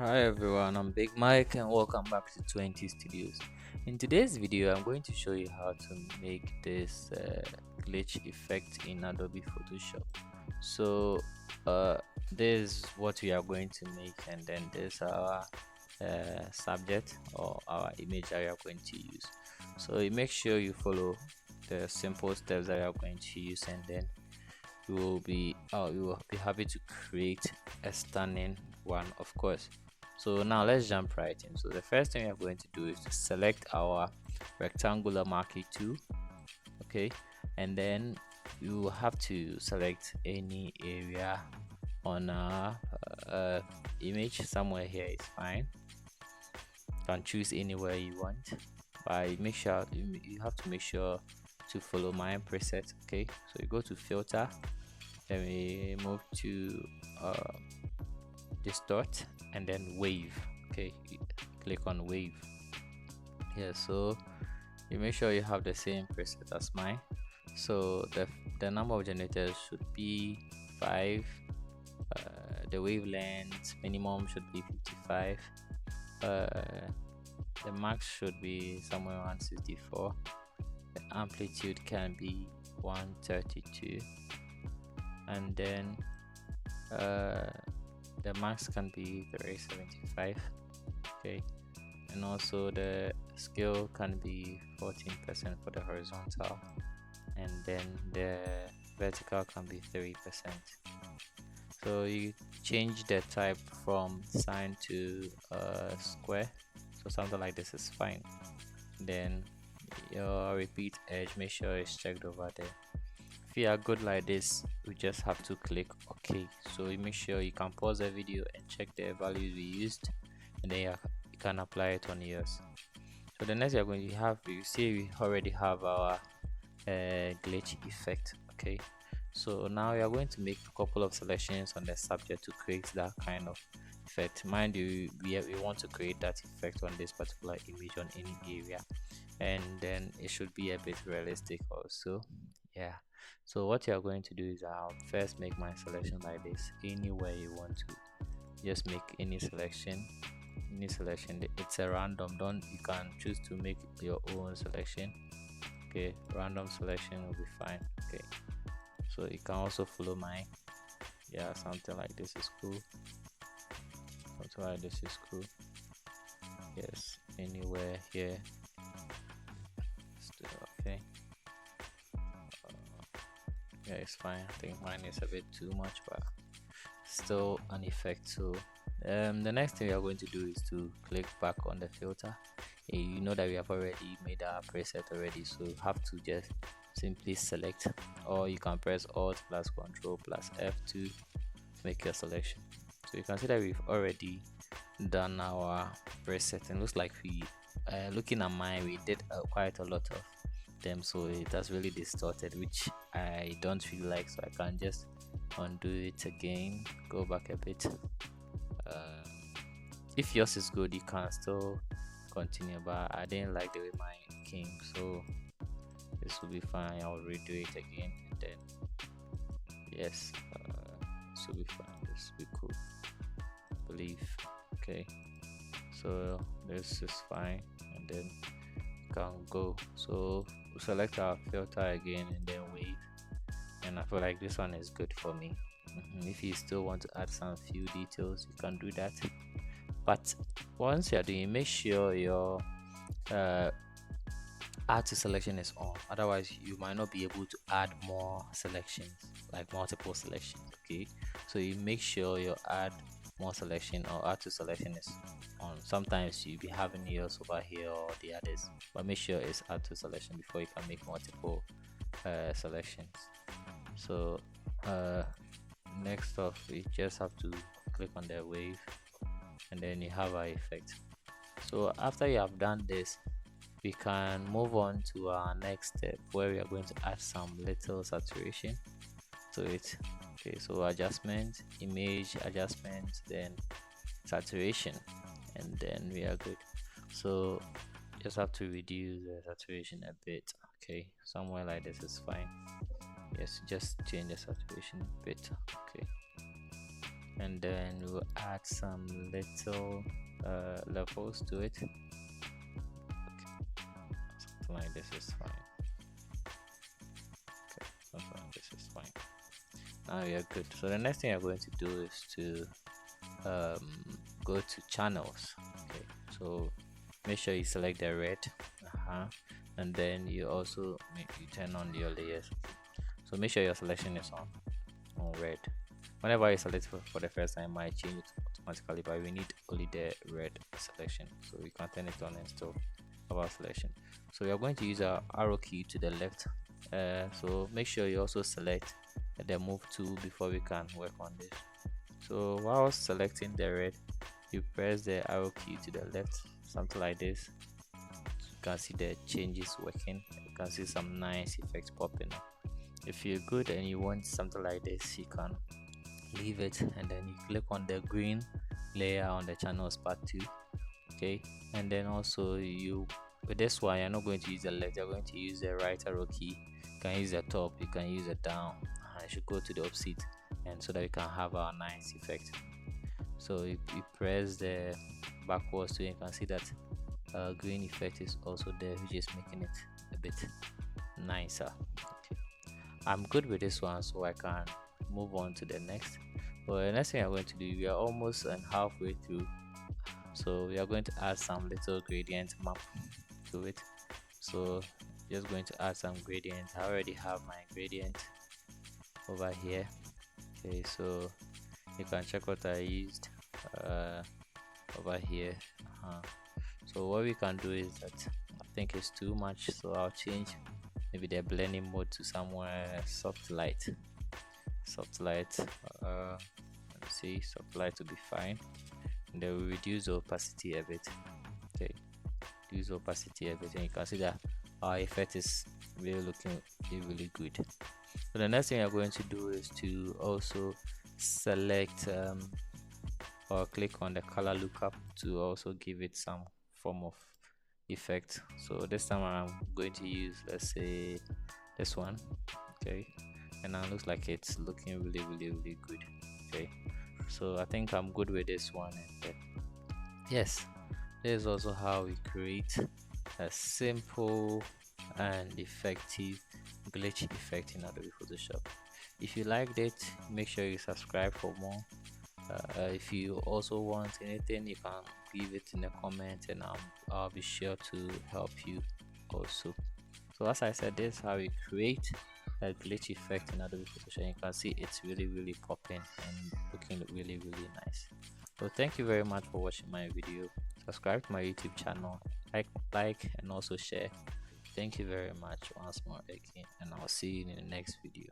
Hi everyone, I'm Big Mike and welcome back to Twentey Studios. In today's video, I'm going to show you how to make this glitch effect in Adobe Photoshop. So, uh, this is what we are going to make, and then there's our subject or our image that we are going to use. So, you make sure you follow the simple steps that we are going to use, and then you will be happy to create a stunning one, of course. So now let's jump right in. So the first thing we are going to do is to select our rectangular marquee tool, okay, and then you will have to select any area on our image. Somewhere here is fine. You can choose anywhere you want, but make sure you have to make sure to follow my preset. Okay, so you go to filter, then we move to distort, and then wave. Okay, you click on wave here. So you make sure you have the same preset as mine. So the number of generators should be 5. The wavelength minimum should be 55. The max should be somewhere around 64. The amplitude can be 132, and then the max can be 375. Okay, and also the scale can be 14% for the horizontal, and then the vertical can be 3%. So you change the type from sine to square, so something like this is fine. Then your repeat edge, make sure it's checked over there. If you are good like this, we just have to click OK. So you make sure you can pause the video and check the values we used, and then you can apply it on yours. So the next you are going to have, you see we already have our glitch effect. Okay, so now we are going to make a couple of selections on the subject to create that kind of effect. Mind you, we want to create that effect on this particular image on any area, and then it should be a bit realistic also. Yeah, so what you are going to do is I'll first make my selection like this. Anywhere you want to just make any selection, it's a random. Don't You can choose to make your own selection. Okay, random selection will be fine. Okay, so you can also follow mine. Yeah, something like this is cool. Something like this is cool. Yes, anywhere here. Still okay. Yeah, it's fine. I think mine is a bit too much, but still an effect. So the next thing we are going to do is to click back on the filter. You know that we have already made our preset already, so you have to just simply select, or you can press Alt plus Control plus F to make your selection. So you can see that we've already done our preset, and looks like we looking at mine, we did quite a lot of them, so it has really distorted, which I don't really like. So I can just undo it again, go back a bit. If yours is good, you can still continue, but I didn't like the way mine came, so this will be fine. I'll redo it again, and then yes, this will be fine. This will be cool, I believe. Okay, so this is fine, and then can go. So we select our filter again, and then wave, and I feel like this one is good for me. If you still want to add some few details, you can do that, but once you're doing, make sure your add to selection is on, otherwise you might not be able to add more selections, like multiple selections. Okay, so you make sure your add more selection or add to selection is on. Sometimes you be having yours over here or the others, but make sure it's add to selection before you can make multiple selections. So next off, we just have to click on the wave, and then you have our effect. So after you have done this, we can move on to our next step, where we are going to add some little saturation to it. Okay, so adjustment, image adjustment, then saturation, and then we are good. So just have to reduce the saturation a bit. Okay, somewhere like this is fine. Yes, just change the saturation a bit. Okay, and then we'll add some little levels to it. Okay, something like this is fine. Okay, something like this is fine. Now we are good. So the next thing I'm going to do is to go to channels. Okay, so make sure you select the red, and then you also turn on your layers. So make sure your selection is on red. Whenever you select for the first time, it might change it automatically, but we need only the red selection, so we can turn it on and still have our selection. So we are going to use our arrow key to the left, so make sure you also select the move tool before we can work on this. So while selecting the red, you press the arrow key to the left, something like this. You can see the changes working. You can see some nice effects popping up. If you're good and you want something like this, you can leave it and then you click on the green layer on the channels part 2. Okay, and then also you, with this one, you're not going to use the left, you're going to use the right arrow key. You can use the top, you can use the down. I should go to the opposite, and so that we can have our nice effect. So if you press the backwards, so you can see that green effect is also there, which is making it a bit nicer. Okay, I'm good with this one, so I can move on to the next. But the next thing I'm going to do, we are almost halfway through, so we are going to add some little gradient map to it. So just going to add some gradient. I already have my gradient over here. Okay, so you can check what I used over here. So what we can do is that I think it's too much, so I'll change maybe the blending mode to somewhere soft light. Let's see, soft light to be fine, and then we reduce the opacity a bit. Okay, reduce the opacity a bit, and you can see that our effect is really looking really good. So the next thing I'm going to do is to also select or click on the color lookup to also give it some form of effect. So this time I'm going to use, let's say, this one. Okay, and now it looks like it's looking really good. Okay, so I think I'm good with this one. And yes, this is also how we create a simple and effective glitch effect in Adobe Photoshop. If you liked it, make sure you subscribe for more. If you also want anything, you can leave it in the comment, and I'll be sure to help you also. So as I said, this is how we create a glitch effect in Adobe Photoshop. You can see it's really popping and looking really nice. So thank you very much for watching my video. Subscribe to my YouTube channel, like and also share. Thank you very much once more again, and I'll see you in the next video.